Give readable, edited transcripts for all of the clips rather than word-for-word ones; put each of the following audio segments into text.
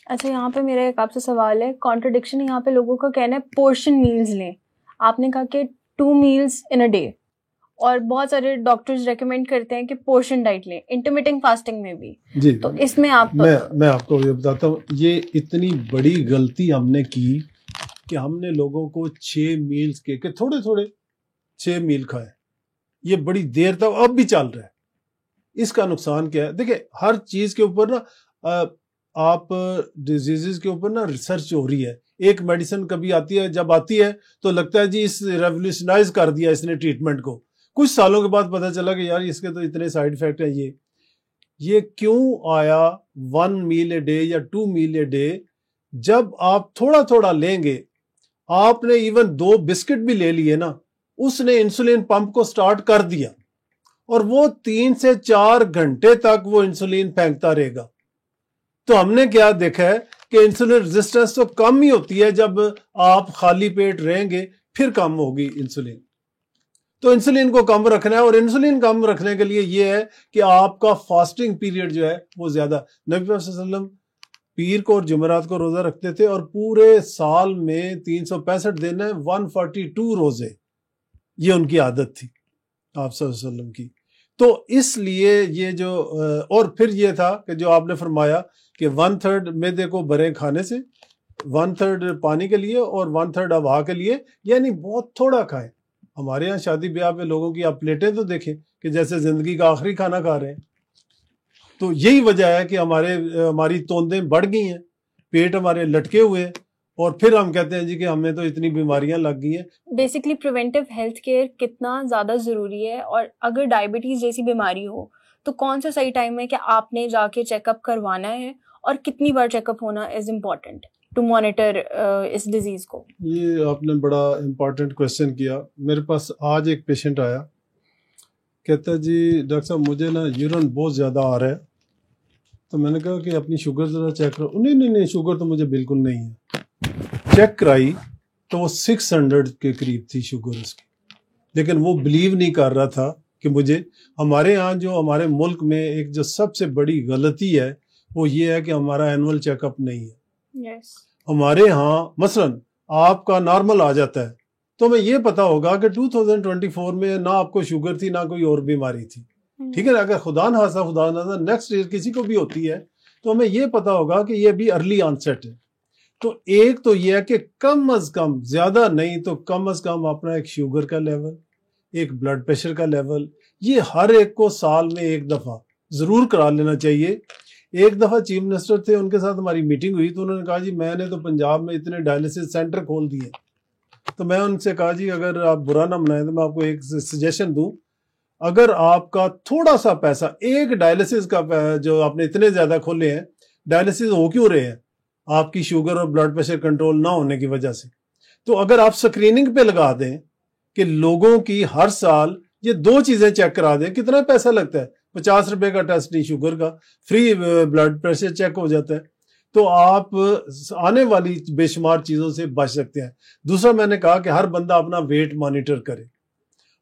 अच्छा, यहाँ पे मेरा एक आपसे सवाल है, कॉन्ट्रडिक्शन यहाँ पे लोगों का कहना है पोर्शन मील्स लें। आपने कहा कि 2 मील्स इन अ डे, और बहुत सारे डॉक्टर्स रेकमेंड करते हैं कि पोर्शन डाइट लें, इंटरमिटेंट फास्टिंग में भी। जी, तो इसमें आप मैं आपको ये बताता हूँ, ये इतनी बड़ी गलती हमने की कि हमने लोगों को 6 मील्स के थोड़े थोड़े 6 मील खाए। ये बड़ी देर तक अब भी चल रहा है। इसका नुकसान क्या है? देखिए, हर चीज के ऊपर ना आप डिजीजेस के ऊपर ना रिसर्च हो रही है। एक मेडिसिन कभी आती है, जब आती है तो लगता है जी इस रेवोल्यूशनाइज कर दिया इसने ट्रीटमेंट को। कुछ सालों के बाद पता चला कि यार इसके तो इतने साइड इफेक्ट है। ये क्यों आया 1 मील ए डे या 2 मील ए डे? जब आप थोड़ा थोड़ा लेंगे, आपने इवन 2 बिस्किट भी ले लिए ना, उसने इंसुलिन पंप को स्टार्ट कर दिया और वो 3 से 4 घंटे तक वो इंसुलिन फेंकता रहेगा। तो हमने क्या देखा है कि इंसुलिन रेजिस्टेंस तो कम ही होती है जब आप खाली पेट रहेंगे, फिर कम होगी इंसुलिन। तो इंसुलिन को कम रखना है, और इंसुलिन कम रखने के लिए ये है कि आपका फास्टिंग पीरियड जो है वो ज्यादा। नबी सल्लल्लाहु अलैहि वसल्लम पीर को और जुमेरात को रोजा रखते थे और पूरे साल में 365 दिन है, 142 रोजे, ये उनकी आदत थी आप सल्लल्लाहु अलैहि वसल्लम की। तो इसलिए ये जो और फिर ये था कि जो आपने फरमाया कि 1/3 मैदे को भरे खाने से, 1/3 पानी के लिए और 1/3 हवा के लिए, यानी बहुत थोड़ा खाएं। हमारे यहाँ शादी ब्याह पे लोगों की आप प्लेटें तो देखें कि जैसे जिंदगी का आखिरी खाना खा रहे हैं। तो यही वजह है कि हमारी तोंदें बढ़ गई हैं, पेट हमारे लटके हुए हैं, और फिर हम कहते हैं जी कि हमें तो इतनी बीमारियां लग गई हैं। बेसिकली प्रिवेंटिव हेल्थ केयर कितना ज़्यादा ज़रूरी है, और अगर डायबिटीज़ जैसी बीमारी हो तो कौन सा सही टाइम है कि आपने जाके चेकअप करवाना है, और कितनी बार चेकअप होना इज़ इम्पॉर्टेंट टू मॉनिटर इस डिजीज़ को? ये आपने बड़ा इम्पोर्टेंट क्वेश्चन किया। मेरे पास आज एक पेशेंट आया, कहता है जी डॉक्टर साहब मुझे ना यूरिन बहुत ज़्यादा आ रहा है। तो मैंने कहा कि अपनी शुगर ज़रा चेक करो। नहीं, शुगर तो मुझे बिल्कुल नहीं है। चेक कराई तो वो 600 के करीब थी शुगर उसकी, लेकिन वो बिलीव नहीं कर रहा था कि मुझे। हमारे यहाँ जो हमारे मुल्क में एक जो सबसे बड़ी गलती है वो ये है कि हमारा एनुअल चेकअप नहीं है। yes. हमारे यहाँ मसलन आपका नॉर्मल आ जाता है तो हमें ये पता होगा कि 2024 में ना आपको शुगर थी ना कोई और बीमारी थी, ठीक है ना। अगर खुदा ना नेक्स्ट ईयर किसी को भी होती है तो हमें ये पता होगा कि ये भी अर्ली ऑनसेट है। तो एक तो ये है कि कम अज कम, ज्यादा नहीं तो कम अज कम अपना एक शुगर का लेवल, एक ब्लड प्रेशर का लेवल, ये हर एक को साल में एक दफा जरूर करा लेना चाहिए। एक दफा चीफ मिनिस्टर थे, उनके साथ हमारी मीटिंग हुई तो उन्होंने कहा जी मैंने तो पंजाब में इतने डायलिसिस सेंटर खोल दिए। तो मैं उनसे कहा जी अगर आप बुरा ना मनाएं तो मैं आपको एक सजेशन दूं, अगर आपका थोड़ा सा पैसा एक डायलिसिस का जो आपने इतने ज्यादा खोले हैं, डायलिसिस हो क्यों रहे हैं? आपकी शुगर और ब्लड प्रेशर कंट्रोल ना होने की वजह से। तो अगर आप स्क्रीनिंग पे लगा दें कि लोगों की हर साल ये 2 चीजें चेक करा दें, कितना पैसा लगता है? 50 रुपए का टेस्ट नहीं शुगर का, फ्री ब्लड प्रेशर चेक हो जाता है। तो आप आने वाली बेशुमार चीजों से बच सकते हैं। दूसरा मैंने कहा कि हर बंदा अपना वेट मॉनिटर करे।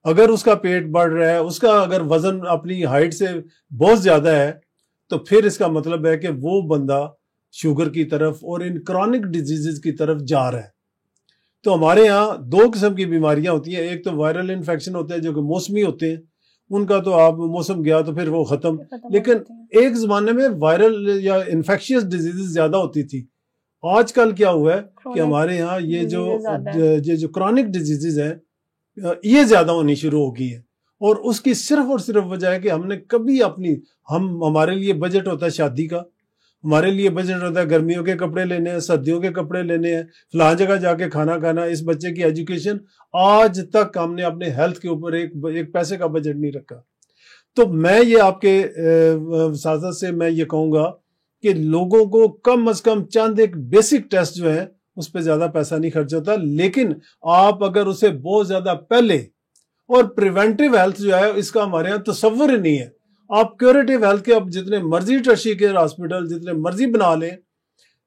अगर उसका पेट बढ़ रहा है, उसका अगर वजन अपनी हाइट से बहुत ज्यादा है, तो फिर इसका मतलब है कि वो बंदा शुगर की तरफ और इन क्रॉनिक डिजीजेस की तरफ जा रहा है। तो हमारे यहाँ 2 किस्म की बीमारियां होती हैं। एक तो वायरल इन्फेक्शन होते हैं जो कि मौसमी होते हैं, उनका तो आप मौसम गया तो फिर वो खत्म। लेकिन एक जमाने में वायरल या इन्फेक्शियस डिजीजेस ज्यादा होती थी। आजकल क्या हुआ है कि हमारे यहाँ ये जो क्रॉनिक डिजीजेस हैं ये ज्यादा होनी शुरू हो गई है। और उसकी सिर्फ और सिर्फ वजह है कि हमने कभी हमारे लिए बजट होता है शादी का, हमारे लिए बजट होता है गर्मियों के कपड़े लेने हैं, सर्दियों के कपड़े लेने हैं, फलां जगह जाके खाना खाना, इस बच्चे की एजुकेशन। आज तक हमने अपने हेल्थ के ऊपर एक पैसे का बजट नहीं रखा। तो मैं ये आपके साथ से मैं ये कहूंगा कि लोगों को कम अज कम चंद एक बेसिक टेस्ट जो है उस पर ज्यादा पैसा नहीं खर्च होता, लेकिन आप अगर उसे बहुत ज्यादा पहले, और प्रिवेंटिव हेल्थ जो है इसका हमारे यहाँ तस्वर ही नहीं है। आप क्यूरेटिव हेल्थ के आप जितने मर्जी टर्शियरी केयर हॉस्पिटल जितने मर्जी बना लें,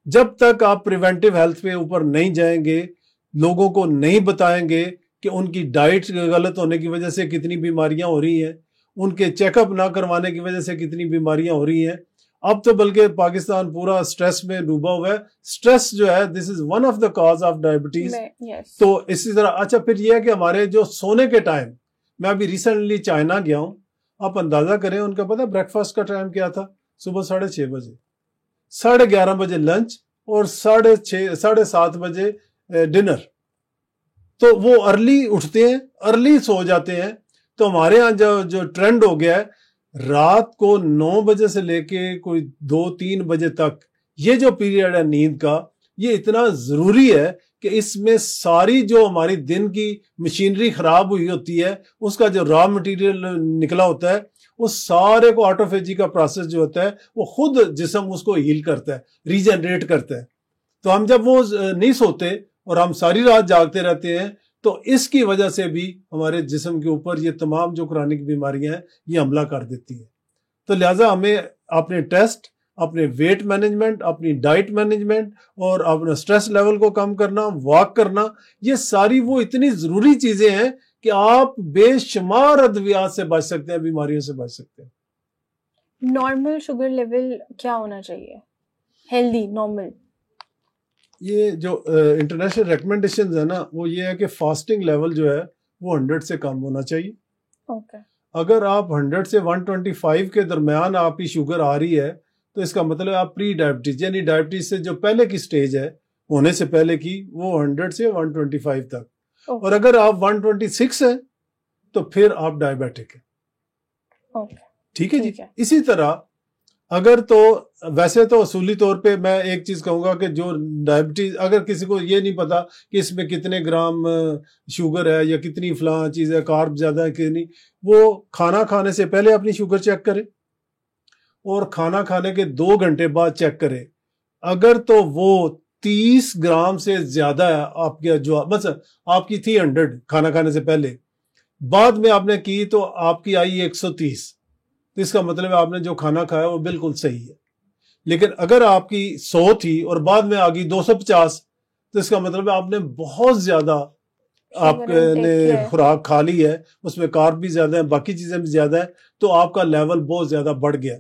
जब तक आप प्रिवेंटिव हेल्थ पे ऊपर नहीं जाएंगे, लोगों को नहीं बताएंगे कि उनकी डाइट गलत होने की वजह से कितनी बीमारियां हो रही हैं, उनके चेकअप ना करवाने की वजह से कितनी बीमारियां हो रही हैं, अब तो बल्कि पाकिस्तान पूरा स्ट्रेस में डूबा हुआ है। स्ट्रेस जो है this is one of the cause of diabetes. तो इसी तरह अच्छा फिर यह है कि हमारे जो सोने के टाइम, मैं अभी रिसेंटली चाइना गया हूं, आप अंदाजा करें उनका पता ब्रेकफास्ट का टाइम क्या था? सुबह 6:30 बजे, 11:30 बजे लंच और 6:30 7:30 बजे डिनर। तो वो अर्ली उठते हैं, अर्ली सो जाते हैं। तो हमारे यहाँ जो ट्रेंड हो गया है, रात को 9 बजे से लेके कोई 2-3 बजे तक ये जो पीरियड है नींद का, ये इतना जरूरी है कि इसमें सारी जो हमारी दिन की मशीनरी खराब हुई होती है, उसका जो रॉ मटेरियल निकला होता है, उस सारे को ऑटोफेजी का प्रोसेस जो होता है वो खुद जिस्म उसको हील करता है, रीजनरेट करता है। तो हम जब वो नहीं सोते और हम सारी रात जागते रहते हैं, तो इसकी वजह से भी हमारे जिस्म के ऊपर ये तमाम जो क्रॉनिक बीमारियां हैं ये हमला कर देती हैं। तो लिहाजा हमें अपने टेस्ट, अपने वेट मैनेजमेंट, अपनी डाइट मैनेजमेंट और अपना स्ट्रेस लेवल को कम करना, वॉक करना, ये सारी वो इतनी जरूरी चीजें हैं कि आप बेशुमार अद्वियात से बच सकते हैं, बीमारियों से बच सकते हैं। नॉर्मल शुगर लेवल क्या होना चाहिए? Healthy normal? ये जो इंटरनेशनल रिकमेंडेशंस है ना, वो ये है कि फास्टिंग लेवल जो है वो 100 से कम होना चाहिए। ओके। अगर आप 100 से 125 के दरमियान आपकी शुगर आ रही है, तो इसका मतलब आप प्री डायबिटीज, यानी डायबिटीज से जो पहले की स्टेज है, होने से पहले की, वो 100 से 125 तक। और अगर आप 126 है तो फिर आप डायबिटिक है। ठीक है जी। इसी तरह अगर तो वैसे तो असूली तौर पे मैं एक चीज कहूंगा कि जो डायबिटीज, अगर किसी को ये नहीं पता कि इसमें कितने ग्राम शुगर है या कितनी फलां चीज है, कार्ब ज्यादा है कि नहीं, वो खाना खाने से पहले अपनी शुगर चेक करे और खाना खाने के 2 घंटे बाद चेक करे। अगर तो वो 30 ग्राम से ज्यादा है आपके, जो मतलब आपकी थी 100 खाना खाने से पहले, बाद में आपने की तो आपकी आई 130, तो इसका मतलब है आपने जो खाना खाया वो बिल्कुल सही है। लेकिन अगर आपकी 100 थी और बाद में आ गई 250, तो इसका मतलब है आपने बहुत ज्यादा आपने खुराक खा ली है, उसमें कार्ब भी ज्यादा है, बाकी चीजें भी ज्यादा है, तो आपका लेवल बहुत ज्यादा बढ़ गया।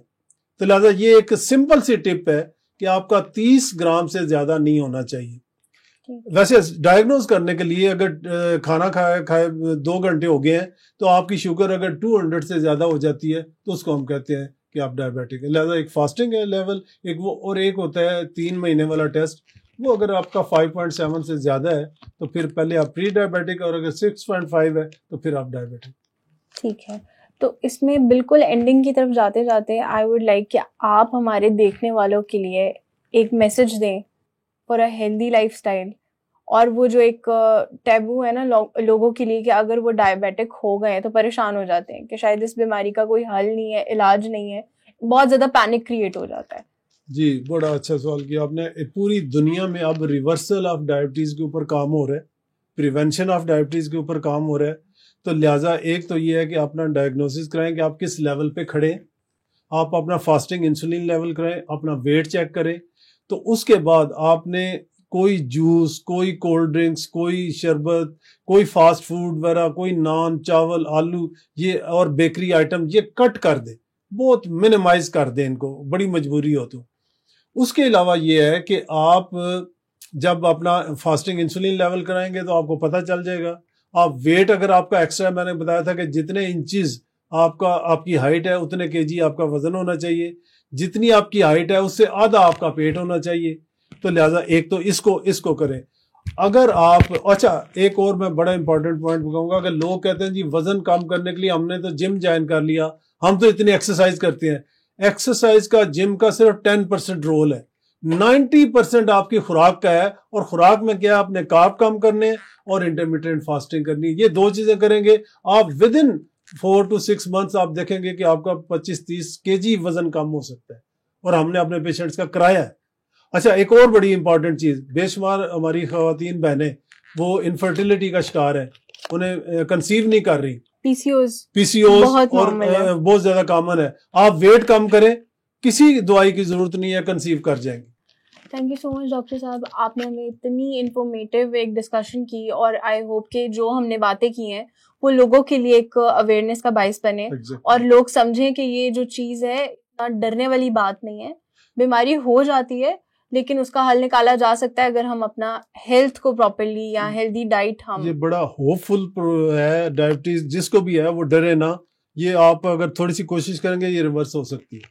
तो लिहाजा ये एक सिंपल सी टिप है कि आपका 30 ग्राम से ज्यादा नहीं होना चाहिए। वैसे डायग्नोज करने के लिए अगर खाना खाए 2 घंटे हो गए हैं तो आपकी शुगर अगर 200 से ज्यादा हो जाती है तो उसको हम कहते हैं कि आप डायबिटिक है। लिहाजा एक फास्टिंग है लेवल, एक वो, और एक होता है 3 महीने वाला टेस्ट, वो अगर आपका 5.7 से ज्यादा है तो फिर पहले आप प्री डायबिटिक, और अगर 6.5 है तो फिर आप डायबिटिक। ठीक है। तो इसमें बिल्कुल एंडिंग की तरफ जाते जाते आई वुड लाइक कि आप हमारे देखने वालों के लिए एक मैसेज दें फॉर अ हेल्दी लाइफस्टाइल, और वो जो एक टैबू है ना लोगों के लिए कि अगर वो डायबिटिक हो गए तो परेशान हो जाते हैं कि शायद इस बीमारी का कोई हल नहीं है, इलाज नहीं है, बहुत ज्यादा पैनिक क्रिएट हो जाता है। जी, बड़ा अच्छा सवाल किया आपने। पूरी दुनिया में अब रिवर्सल ऑफ डायबिटीज के ऊपर काम हो रहा है, प्रिवेंशन ऑफ डायबिटीज के ऊपर काम हो रहा है। तो लिहाजा एक तो ये है कि अपना डायग्नोसिस कराएं कि आप किस लेवल पे खड़े हैं, आप अपना फास्टिंग इंसुलिन लेवल कराएं, अपना वेट चेक करें। तो उसके बाद आपने कोई जूस, कोई कोल्ड ड्रिंक्स, कोई शरबत, कोई फास्ट फूड वगैरह, कोई नान, चावल, आलू, ये और बेकरी आइटम, ये कट कर दे, बहुत मिनिमाइज कर दे इनको, बड़ी मजबूरी हो तो। उसके अलावा ये है कि आप जब अपना फास्टिंग इंसुलिन लेवल कराएंगे तो आपको पता चल जाएगा। आप वेट, अगर आपका एक्स्ट्रा, मैंने बताया था कि जितने इंचेस आपकी हाइट है उतने केजी आपका वजन होना चाहिए, जितनी आपकी हाइट है उससे आधा आपका पेट होना चाहिए। तो लिहाजा एक तो इसको करें। अगर आप, अच्छा एक और मैं बड़ा इंपॉर्टेंट पॉइंट बताऊंगा, अगर लोग कहते हैं जी वजन कम करने के लिए हमने तो जिम ज्वाइन कर लिया, हम तो इतनी एक्सरसाइज करते हैं, एक्सरसाइज का जिम का सिर्फ 10% रोल है, 90% आपकी खुराक का है। और खुराक में क्या है, आपने कार्ब कम करने और इंटरमिटेंट फास्टिंग करनी, ये 2 चीजें करेंगे आप विद इन 4 to 6 मंथ्स आप देखेंगे कि आपका 25-30 केजी वजन कम हो सकता है, और हमने अपने पेशेंट्स का कराया है। अच्छा, एक और बड़ी इंपॉर्टेंट चीज, बेशुमार हमारी खवातीन बहनें वो इनफर्टिलिटी का शिकार है, उन्हें कंसीव नहीं कर रही, पीसीओस और बहुत ज्यादा कॉमन है। आप वेट कम करें, किसी दवाई की जरूरत नहीं है, कंसीव कर जाएंगे। Thank you so much doctor साहब, आपने हमें इतनी इन्फॉर्मेटिव एक डिस्कशन की, और आई होप कि जो हमने बातें की हैं वो लोगों के लिए एक अवेयरनेस का बाइस बने, और लोग समझें कि ये जो चीज़ है डरने वाली बात नहीं है, बीमारी हो जाती है लेकिन उसका हल निकाला जा सकता है अगर हम अपना हेल्थ को प्रॉपर्ली या हेल्दी डाइट हम। ये बड़ा होपफुल है, डायबिटीज जिसको भी है वो डरे ना, ये आप अगर थोड़ी सी कोशिश करेंगे ये रिवर्स हो सकती है।